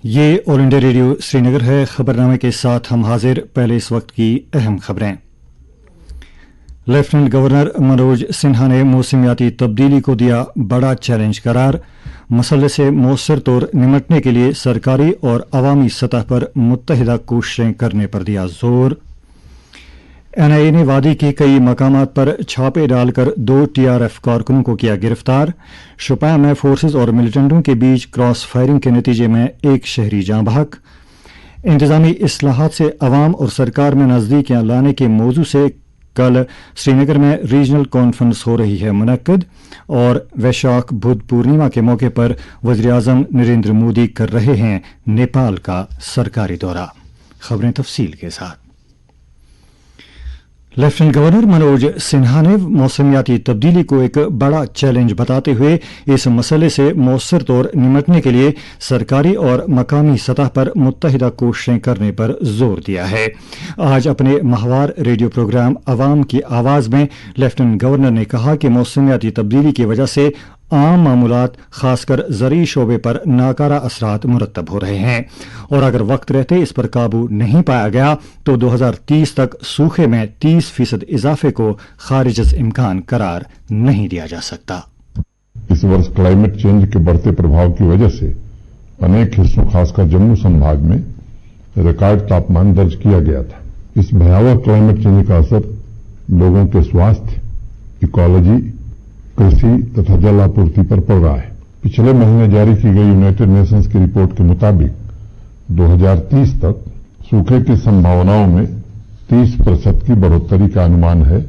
یہ all India radio Srinagar है। खबरनामे के साथ हम हाजिर। पहले इस वक्त की अहम खबरें। लेफ्टिनेंट गवर्नर मनोज सिन्हा ने मौसमियाती तब्दीली को दिया बड़ा चैलेंज करार। मसले से मौसर तौर निमटने के लिए सरकारी और अवामी सतह पर मुत्तहिदा कोशिशें करने पर दिया जोर। एनआईए ने वादी के कई मकामात पर छापे डालकर 2 टीआरएफ कारकुनों को किया गिरफ्तार। शोपियां में फोर्सेज और मिलिटेंटों के बीच क्रॉस फायरिंग के नतीजे में एक शहरी जाँ बहक। इंतजामी इस्लाहात से अवाम और सरकार में नजदीकियां लाने के मौजू से कल श्रीनगर में रीजनल कॉन्फ्रेंस हो रही है मुनक्कद। और वैशाख बुद्ध पूर्णिमा के मौके पर वज़ीर-ए-आज़म नरेंद्र मोदी कर रहे हैं नेपाल का सरकारी दौरा। खबरें तफसील के साथ। लेफ्टिनेंट गवर्नर मनोज सिन्हा ने मौसमियाती तब्दीली को एक बड़ा चैलेंज बताते हुए इस मसले से मौसर तौर निमटने के लिए सरकारी और मकामी सतह पर मुत्तहिदा कोशिशें करने पर जोर दिया है। आज अपने माहवार रेडियो प्रोग्राम अवाम की आवाज में लेफ्टिनेंट गवर्नर ने कहा कि मौसमियाती तब्दीली की वजह से आम मामूलात खासकर ज़रूरी शोबे पर नाकारा असरात मुरतब हो रहे हैं और अगर वक्त रहते इस पर काबू नहीं पाया गया तो 2030 तक सूखे में 30% इजाफे को खारिज इम्कान करार नहीं दिया जा सकता। इस वर्ष क्लाइमेट चेंज के बढ़ते प्रभाव की वजह से अनेक हिस्सों खासकर जम्मू संभाग में रिकॉर्ड तापमान दर्ज किया गया था। इस भयावह क्लाइमेट चेंज का असर लोगों के स्वास्थ्य, इकोलॉजी, कृषि तथा जल आपूर्ति पर पड़ रहा है। पिछले महीने जारी की गई यूनाइटेड नेशंस की रिपोर्ट के मुताबिक 2030 तक सूखे की संभावनाओं में 30% की बढ़ोतरी का अनुमान है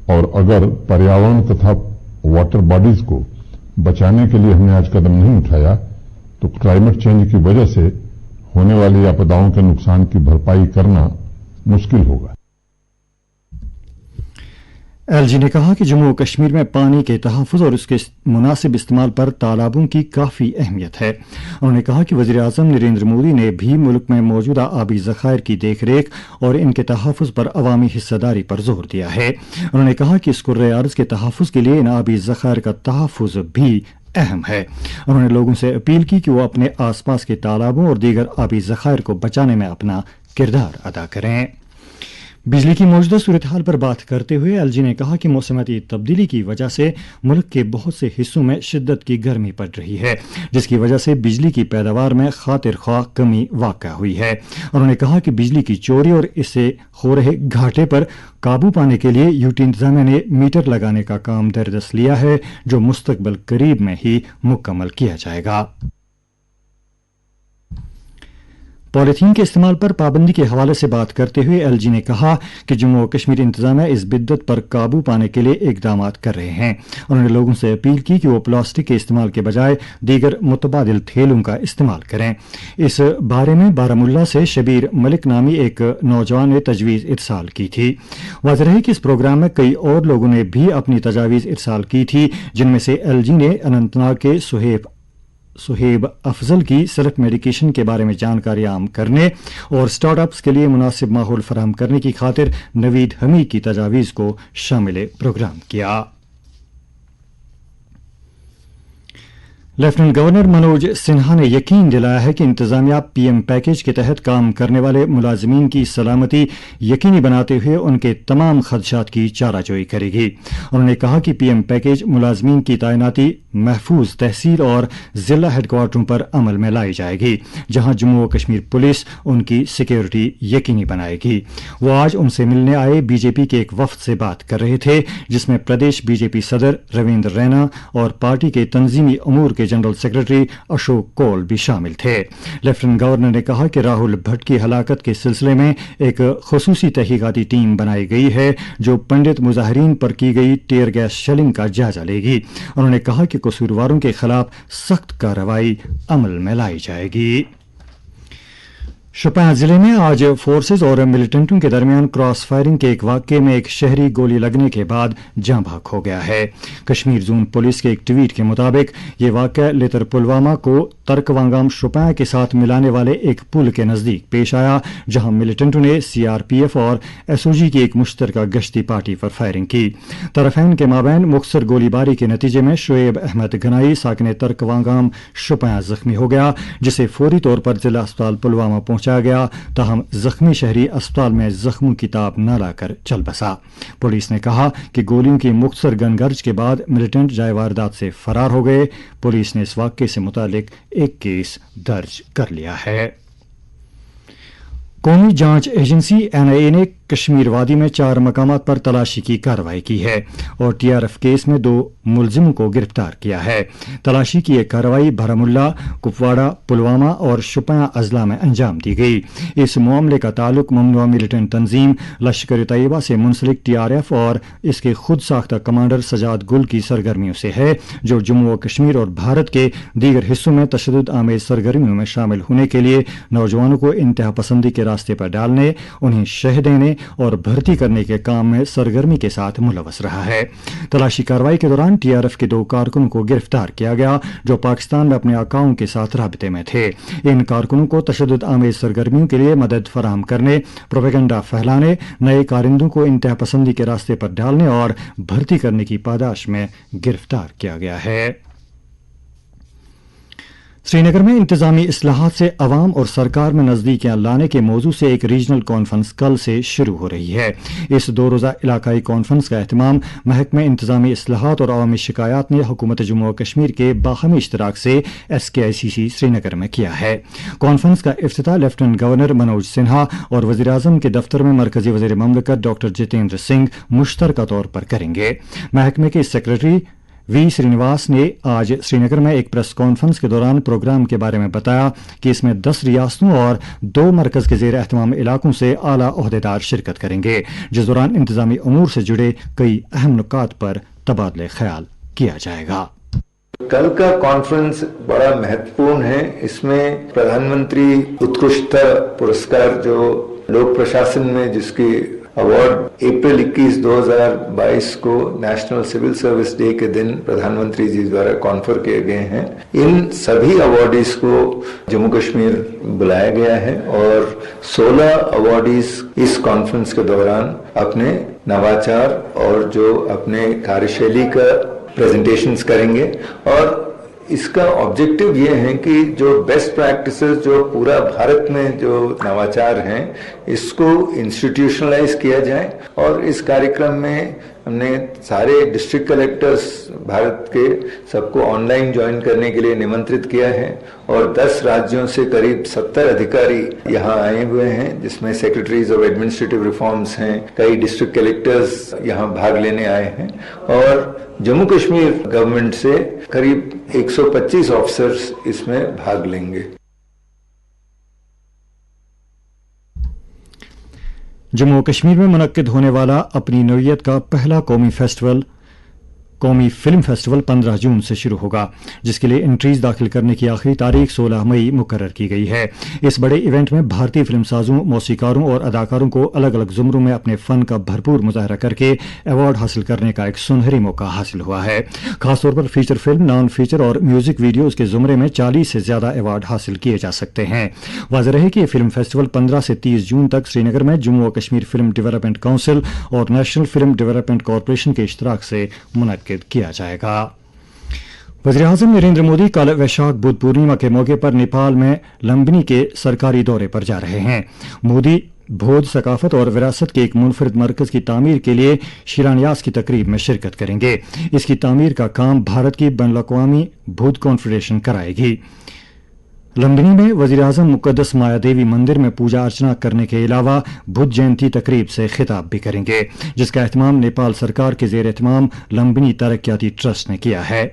और अगर पर्यावरण तथा वाटर बॉडीज को बचाने के लिए हमने आज कदम नहीं उठाया तो क्लाइमेट चेंज की वजह से होने वाली आपदाओं के नुकसान की भरपाई करना मुश्किल होगा। एलजी ने कहा कि जम्मू और कश्मीर में पानी के तहफ़्फ़ुज़ और उसके मुनासिब इस्तेमाल पर तालाबों की काफ़ी अहमियत है। उन्होंने कहा कि वज़ीर-ए-आज़म नरेंद्र मोदी ने भी मुल्क में मौजूदा आबी ज़खायर की देख रेख और इनके तहफ़्फ़ुज़ पर अवामी हिस्सेदारी पर जोर दिया है। उन्होंने कहा कि इस कुर्रे अर्ज़ के तहफ़्फ़ुज़ के लिए इन आबी ज़खायर का तहफ़्फ़ुज़ भी अहम है। उन्होंने लोगों से अपील की कि वो अपने आस पास के तालाबों और दीगर आबी ज़खायर को बचाने में अपना किरदार अदा करें। बिजली की मौजूदा सूरत हाल पर बात करते हुए एलजी ने कहा कि मौसमियाती तब्दीली की वजह से मुल्क के बहुत से हिस्सों में शिद्दत की गर्मी पड़ रही है जिसकी वजह से बिजली की पैदावार में खातिर ख्वाह कमी वाक़ा हुई है। उन्होंने कहा कि बिजली की चोरी और इससे हो रहे घाटे पर काबू पाने के लिए यूटी इंतजामिया ने मीटर लगाने का काम दरदस्त लिया है जो मुस्तकबिल करीब में ही मुकम्मल किया जाएगा। पॉलीथीन के इस्तेमाल पर पाबंदी के हवाले से बात करते हुए एलजी ने कहा कि जम्मू और कश्मीर इंतजामिया इस बिद्दत पर काबू पाने के लिए इकदाम कर रहे हैं। उन्होंने लोगों से अपील की कि वो प्लास्टिक के इस्तेमाल के बजाय दीगर मुतबादिल थैलों का इस्तेमाल करें। इस बारे में बारामुल्ला से शबीर मलिक नामी एक नौजवान ने तजवीज़ इरसाल की थी। वाज़ेह है कि इस प्रोग्राम में कई और लोगों ने भी अपनी तजावीज़ इरसाल की थी जिनमें से एलजी ने अनंतनाग के सुहेब अफजल की सेल्फ मेडिकेशन के बारे में जानकारी आम करने और स्टार्टअप्स के लिए मुनासिब माहौल फराहम करने की खातिर नवीद हमीद की तजावीज़ को शामिल प्रोग्राम किया। लेफ्टिनेंट गवर्नर मनोज सिन्हा ने यकीन दिलाया है कि इंतजामिया पीएम पैकेज के तहत काम करने वाले मुलाजिमीन की सलामती यकीनी बनाते हुए उनके तमाम खदशात की चाराजोई करेगी। उन्होंने कहा कि पीएम पैकेज मुलाजिमीन की तैनाती महफूज तहसील और जिला हेडक्वार्टरों पर अमल में लाई जाएगी जहां जम्मू और कश्मीर पुलिस उनकी सिक्योरिटी यकीनी बनाएगी। वो आज उनसे मिलने आए बीजेपी के एक वफ्द से बात कर रहे थे जिसमें प्रदेश बीजेपी सदर रविंद्र रैना और पार्टी के तंजीमी अमूर के जनरल सेक्रेटरी अशोक कौल भी शामिल थे। लेफ्टिनेंट गवर्नर ने कहा कि राहुल भट्ट की हलाकत के सिलसिले में एक खुसूसी तहकीकाती टीम बनाई गई है जो पंडित मुजाहिरीन पर की गई टीयर गैस शेलिंग का जायजा लेगी। उन्होंने कहा कि कसूरवारों के खिलाफ सख्त कार्रवाई अमल में लाई जाएगी। शोपियां जिले में आज फोर्सेज और मिलिटेंटों के दरमियान क्रॉस फायरिंग के एक वाक़े में एक शहरी गोली लगने के बाद जाँ भाग हो गया है। कश्मीर जोन पुलिस के एक ट्वीट के मुताबिक ये वाक़या लेतर पुलवामा को तर्कवांगाम शोपियां के साथ मिलाने वाले एक पुल के नजदीक पेश आया, जहां मिलिटेंटों ने सीआरपीएफ और एसओजी की एक मुश्तरका गश्ती पार्टी पर फायरिंग की। तरफैन के माबैन मुख्तसर गोलीबारी के नतीजे में शुएब अहमद गनाई साकिन तर्कवांगाम शोपियां जख्मी हो गया, जिसे फौरी तौर पर जिला अस्पताल पुलवामा पहुंचाया गया। ताहम जख्मी शहरी अस्पताल में जख्मों की ताब न लाकर चल बसा। पुलिस ने कहा कि गोलियों की मुख्तसर गनगर्ज के बाद मिलिटेंट जाए वारदात से फरार हो गए। पुलिस ने इस वाक़े से मुतालिक एक केस दर्ज कर लिया है। कौमी जांच एजेंसी एनआईए ने कश्मीर वादी में 4 मकामात पर तलाशी की कार्रवाई की है और टीआरएफ केस में 2 मुलजिमों को गिरफ्तार किया है। तलाशी की यह कार्रवाई बारामुल्ला, कुपवाड़ा, पुलवामा और शोपियां अजला में अंजाम दी गई। इस मामले का ताल्लुक ममनुआ मिलिटेंट तंजीम लश्कर तैयबा से मुंसलिक टीआरएफ और इसके खुद साख्ता कमांडर सजाद गुल की सरगर्मियों से है, जो जम्मू व कश्मीर और भारत के दीगर हिस्सों में तशद्दुद आमेज सरगर्मियों में शामिल होने के लिए नौजवानों को इंतहा पसंदी के रास्ते पर डालने, उन्हें शह देने और भर्ती करने के काम में सरगर्मी के साथ मुलवस रहा है। तलाशी कार्रवाई के दौरान टीआरएफ के 2 कारकुनों को गिरफ्तार किया गया, जो पाकिस्तान में अपने आकाओं के साथ राबते में थे। इन कारकुनों को तशद्दुद आमेज सरगर्मियों के लिए मदद फराहम करने, प्रोपेगेंडा फैलाने, नए कारिंदों को इंतहा पसंदी के रास्ते पर डालने और भर्ती करने की पादाश में गिरफ्तार किया गया है। श्रीनगर में इंतजामी इस्लाहात से अवाम और सरकार में नजदीकियां लाने के मौजू से एक रीजनल कॉन्फ्रेंस कल से शुरू हो रही है। इस 2 रोज़ा इलाकाई कॉन्फ्रेंस का एहतमाम महकमे इंतजामी इस्लाहात और अवामी शिकायत ने हुकूमत जम्मू और कश्मीर के बाहमी इश्तराक से SKICC श्रीनगर में किया है। कॉन्फ्रेंस का इफ्तिताह लेफ्टिनेंट गवर्नर मनोज सिन्हा और वज़ीर आज़म के दफ्तर में मरकजी वज़ीर ममलकत डॉक्टर जितेंद्र सिंह मुश्तरका तौर पर करेंगे। महकमे के सेक्रेटरी वी श्रीनिवास ने आज श्रीनगर में एक प्रेस कॉन्फ्रेंस के दौरान प्रोग्राम के बारे में बताया कि इसमें 10 रियासतों और 2 मरकज के जेर एहतमाम इलाकों से आला ओहदेदार शिरकत करेंगे, जिस दौरान इंतजामी उमूर से जुड़े कई अहम नुकात पर तबादले ख्याल किया जाएगा। कल का कॉन्फ्रेंस बड़ा महत्वपूर्ण है। इसमें प्रधानमंत्री उत्कृष्टता पुरस्कार जो लोक प्रशासन में जिसकी अवार्ड अप्रैल 21, 2022 को नेशनल सिविल सर्विस डे के दिन प्रधानमंत्री जी द्वारा कॉन्फर किए गए हैं, इन सभी अवार्डीज को जम्मू कश्मीर बुलाया गया है और 16 अवार्डीज इस कॉन्फ्रेंस के दौरान अपने नवाचार और जो अपने कार्यशैली का प्रेजेंटेशंस करेंगे। और इसका ऑब्जेक्टिव ये है कि जो बेस्ट प्रैक्टिसेस जो पूरा भारत में जो नवाचार हैं इसको इंस्टीट्यूशनलाइज किया जाए। और इस कार्यक्रम में हमने सारे डिस्ट्रिक्ट कलेक्टर्स भारत के सबको ऑनलाइन ज्वाइन करने के लिए निमंत्रित किया है और 10 राज्यों से करीब 70 अधिकारी यहाँ आए हुए हैं, जिसमें सेक्रेटरीज ऑफ एडमिनिस्ट्रेटिव रिफॉर्म्स हैं, कई डिस्ट्रिक्ट कलेक्टर्स यहाँ भाग लेने आए हैं और जम्मू कश्मीर गवर्नमेंट से करीब 125 ऑफिसर्स इसमें भाग लेंगे। जम्मू कश्मीर में मुनक्किद होने वाला अपनी नौइयत का पहला कौमी फिल्म फेस्टिवल 15 जून से शुरू होगा, जिसके लिए एंट्रीज दाखिल करने की आखिरी तारीख 16 मई मुकर्रर की गई है। इस बड़े इवेंट में भारतीय फिल्म साजों, मौसीकारों और अदाकारों को अलग अलग जुमरों में अपने फन का भरपूर मुजाहरा करके अवार्ड हासिल करने का एक सुनहरी मौका हासिल हुआ है। खासतौर पर फीचर फिल्म, नॉन फीचर और म्यूजिक वीडियोज के जुमरे में 40 से ज्यादा अवार्ड हासिल किए जा सकते हैं। वाज़ेह रहे कि यह फिल्म फेस्टिवल 15 से 30 जून तक श्रीनगर में जम्मू और कश्मीर फिल्म डेवलपमेंट काउंसिल और नेशनल फिल्म डेवलपमेंट कॉरपोरेशन के इश्तराक से मुनक्किद किया जाएगा। वज़ीर आज़म नरेंद्र मोदी कल वैशाख बुद्ध पूर्णिमा के मौके पर नेपाल में लंबनी के सरकारी दौरे पर जा रहे हैं। मोदी बौद्ध सकाफत और विरासत के एक मुनफरिद मरकज की तामीर के लिए शिलान्यास की तकरीब में शिरकत करेंगे। इसकी तामीर का काम भारत की बैनुल-अक़वामी बौद्ध कॉन्फेडरेशन कराएगी। लंबनी में वज़ीर आज़म मुक़द्दस माया देवी मंदिर में पूजा अर्चना करने के अलावा बुद्ध जयंती तकरीब से खिताब भी करेंगे, जिसका एहतमाम नेपाल सरकार के ज़ेर एहतमाम लंबनी तरक्याती ट्रस्ट ने किया है।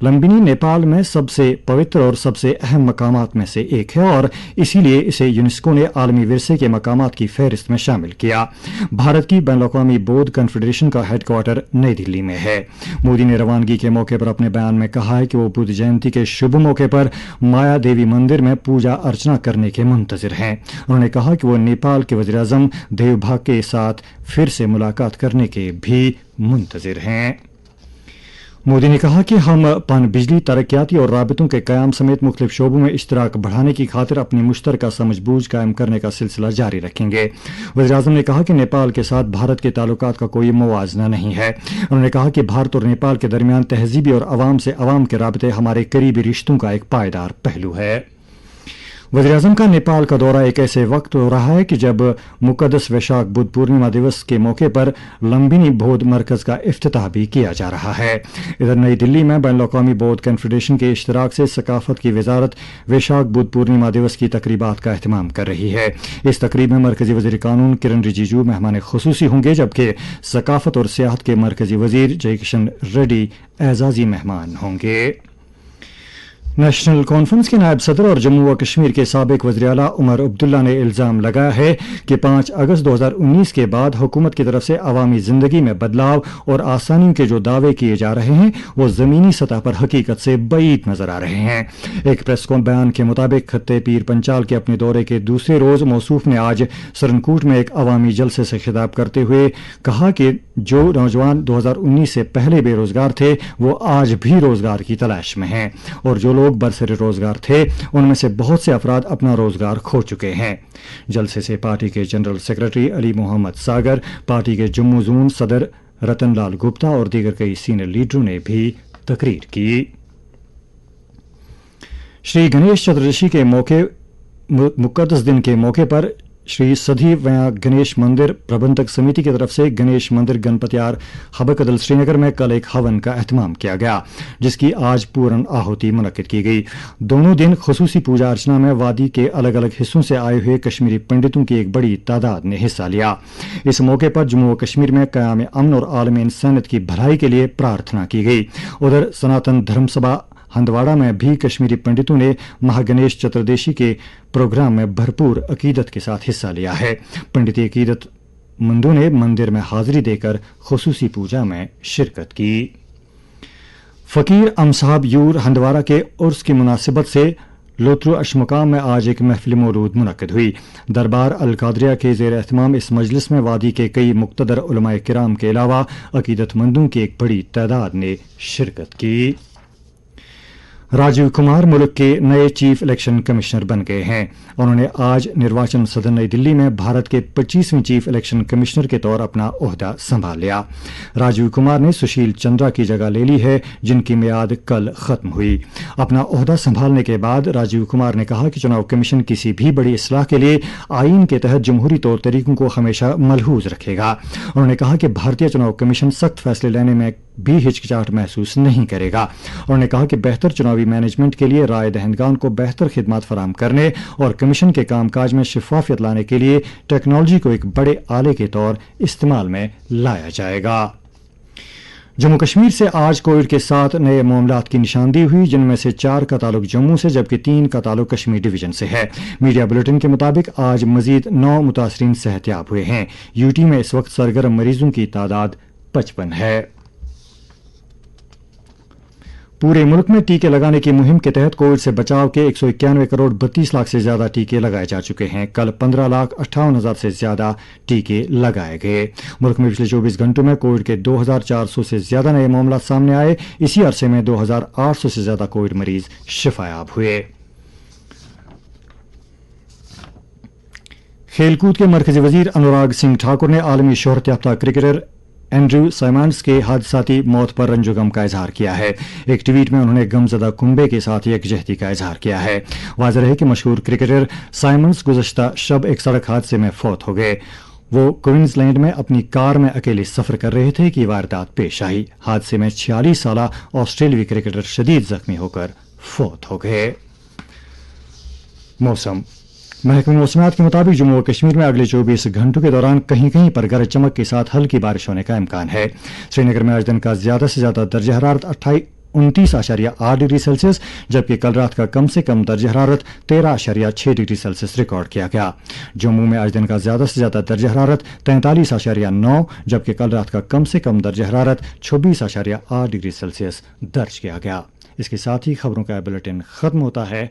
लंबनी नेपाल में सबसे पवित्र और सबसे अहम मकामात में से एक है और इसीलिए इसे यूनेस्को ने आलमी विरसे के मकामात की फहरिस्त में शामिल किया। भारत की बैनुल-अक़वामी बौद्ध कॉन्फेडरेशन का हेडक्वार्टर नई दिल्ली में है। मोदी ने रवानगी के मौके पर अपने बयान में कहा है कि वो बुद्ध जयंती के शुभ मौके पर माया देवी मंदिर में पूजा अर्चना करने के मुंतजिर हैं। उन्होंने कहा कि वो नेपाल के वज़ीर आज़म देवभाग के साथ फिर से मुलाकात करने के भी मुंतजिर हैं। मोदी ने कहा कि हम पन बिजली, तरक्याती और राबितों के कयाम समेत मुख्तलिफ शोबों में इश्तराक बढ़ाने की खातिर अपनी मुश्तरका समझबूझ कायम करने का सिलसिला जारी रखेंगे। वज़ीर-ए-आज़म ने कहा कि नेपाल के साथ भारत के ताल्लुकात का कोई मुवाजना नहीं है। उन्होंने कहा कि भारत और नेपाल के दरमियान तहजीबी और अवाम से अवाम के राबते हमारे करीबी रिश्तों का एक पायदार पहलू है। वज़ीर-ए-आज़म का नेपाल का दौरा एक ऐसे वक्त हो रहा है कि जब मुक़द्दस वैशाख बुद्ध पूर्णिमा दिवस के मौके पर लंबिनी बौद्ध मरकज़ का इफ्तिताह भी किया जा रहा है। इधर नई दिल्ली में बैनुल अक़वामी बौद्ध कॉन्फेडरेशन के इश्तराक से सकाफत की वजारत वैशाख बुद्ध पूर्णिमा दिवस की तकरीबात का एहतमाम कर रही है। इस तकरीब में मरकज़ी वज़ीर कानून किरण रिजिजू मेहमान खुसूसी होंगे, जबकि सकाफत और सियाहत के मरकज़ी वज़ीर जय किशन रेड्डी एजाज़ी मेहमान होंगे। नेशनल कॉन्फ्रेंस के नायब सदर और जम्मू व कश्मीर के साबिक वज़ीर आला उमर अब्दुल्ला ने इल्ज़ाम लगाया है कि 5 अगस्त 2019 के बाद हुकूमत की तरफ से अवामी ज़िंदगी में बदलाव और आसानियों के जो दावे किए जा रहे हैं वो ज़मीनी सतह पर हकीकत से बईद नजर आ रहे हैं। एक प्रेस बयान के मुताबिक खत्ते पीर पंचाल के अपने दौरे के दूसरे रोज़ मौसूफ ने आज सरनकूट में एक अवामी जलसे से खिताब करते हुए कहा कि जो नौजवान 2019 से पहले बेरोजगार थे वो आज भी रोजगार की तलाश में हैं और जो लोग बरसरे रोजगार थे उनमें से बहुत से अफराद अपना रोजगार खो चुके हैं। जलसे से पार्टी के general secretary Ali Mohammad Sagar, party के जम्मू जोन सदर रतन लाल गुप्ता और दीगर कई सीनियर लीडरों ने भी तकरीर की। श्री गणेश चतुर्दशी के मौके मुक़द्दस दिन के मौके पर श्री सधी वया गणेश मंदिर प्रबंधक समिति की तरफ से गणेश मंदिर गणपतियार हबकदल श्रीनगर में कल एक हवन का एहतमाम किया गया, जिसकी आज पूर्ण आहुति मुनक्किद की गई। दोनों दिन खुसूसी पूजा अर्चना में वादी के अलग अलग हिस्सों से आए हुए कश्मीरी पंडितों की एक बड़ी तादाद ने हिस्सा लिया। इस मौके पर जम्मू व कश्मीर में क़याम अमन और आलमी इंसानियत की भलाई के लिए प्रार्थना की गई। उधर सनातन धर्म सभा हंदवाड़ा में भी कश्मीरी पंडितों ने महागणेश चतुर्दशी के प्रोग्राम में भरपूर अकीदत के साथ हिस्सा लिया है। पंडिती अकीदत मंदों ने मंदिर में हाजिरी देकर खुसूसी पूजा में शिरकत की। फकीर अमसाहब यूर हंदवाड़ा के उर्स की मुनासिबत से लोत्रो अशमुकाम में आज एक महफिल मौलूद मुनक्किद हुई। दरबार अल कादरिया के ज़ेर एहतमाम इस मजलिस में वादी के कई मुक्तदर उलमाए किराम के अलावा अकीदतमंदों की एक बड़ी तादाद ने शिरकत की। राजीव कुमार मुल्क के नए चीफ इलेक्शन कमिश्नर बन गए हैं। उन्होंने आज निर्वाचन सदन नई दिल्ली में भारत के 25वें चीफ इलेक्शन कमिश्नर के तौर अपना ओहदा संभाल लिया। राजीव कुमार ने सुशील चंद्रा की जगह ले ली है, जिनकी मियाद कल खत्म हुई। अपना ओहदा संभालने के बाद राजीव कुमार ने कहा कि चुनाव कमीशन किसी भी बड़ी इस्लाह के लिए आईन के तहत जमहूरी तौर तरीकों को हमेशा मलहूज रखेगा। उन्होंने कहा कि भारतीय चुनाव कमीशन सख्त फैसले लेने में भी हिचकिचाहट महसूस नहीं करेगा। उन्होंने कहा कि बेहतर चुनावी मैनेजमेंट के लिए राय दहिंदगान को बेहतर खिदमत फराहम करने और कमीशन के कामकाज में शफाफियत लाने के लिए टेक्नोलॉजी को एक बड़े आले के तौर इस्तेमाल में लाया जाएगा। जम्मू कश्मीर से आज कोविड के 7 नए मामलात की निशानदेही हुई, जिनमें से 4 का ताल्लुक जम्मू से जबकि 3 का ताल्लुक कश्मीर डिवीजन से है। मीडिया बुलेटिन के मुताबिक आज मजीद 9 मुतासरीन सेहतयाब हुए हैं। यूटी में इस वक्त सरगर्म मरीजों की तादाद 55 है। पूरे मुल्क में टीके लगाने की मुहिम के तहत कोविड से बचाव के 191 करोड़ 32 लाख से ज्यादा टीके लगाए जा चुके हैं। कल 15,58,000 से ज्यादा टीके लगाए गए। मुल्क में पिछले 24 घंटों में कोविड के 2,400 से ज्यादा नए मामला सामने आए। इसी अरसे में 2,800 से ज्यादा कोविड मरीज शिफायाब हुए। खेलकूद के मरकजी वजीर अनुराग सिंह ठाकुर ने आलमी शोहरत याफ्ता क्रिकेटर एंड्रू साइमंड्स के हादसाती मौत पर रंजो गम का इजहार किया है। एक ट्वीट में उन्होंने गमजदा कुंबे के साथ यकजहती का इजहार किया है। वाज़ेह है कि मशहूर क्रिकेटर साइमंड्स गुज़श्ता शब एक सड़क हादसे में फौत हो गए। वो क्वींसलैंड में अपनी कार में अकेले सफर कर रहे थे कि वारदात पेश आई। हादसे में 46 साला ऑस्ट्रेलियाई क्रिकेटर शदीद जख्मी होकर फौत हो गए। मौसम महकमे मौसमियात के मुताबिक जम्मू और कश्मीर में अगले 24 घंटों के दौरान कहीं कहीं पर गरज चमक के साथ हल्की बारिश होने का इम्कान है। श्रीनगर में आज दिन का ज्यादा से ज्यादा दर्जा हरारत 29.8 डिग्री सेल्सियस, जबकि कल रात का कम से कम दर्जा हरारत 13.6 डिग्री सेल्सियस रिकॉर्ड किया गया। जम्मू में आज दिन का ज्यादा से ज्यादा दर्जा हरारत 43.9, जबकि कल रात का कम से कम दर्जा हरारत 26.8 डिग्री सेल्सियस दर्ज किया गया। इसके साथ ही खबरों का बुलेटिन खत्म होता है।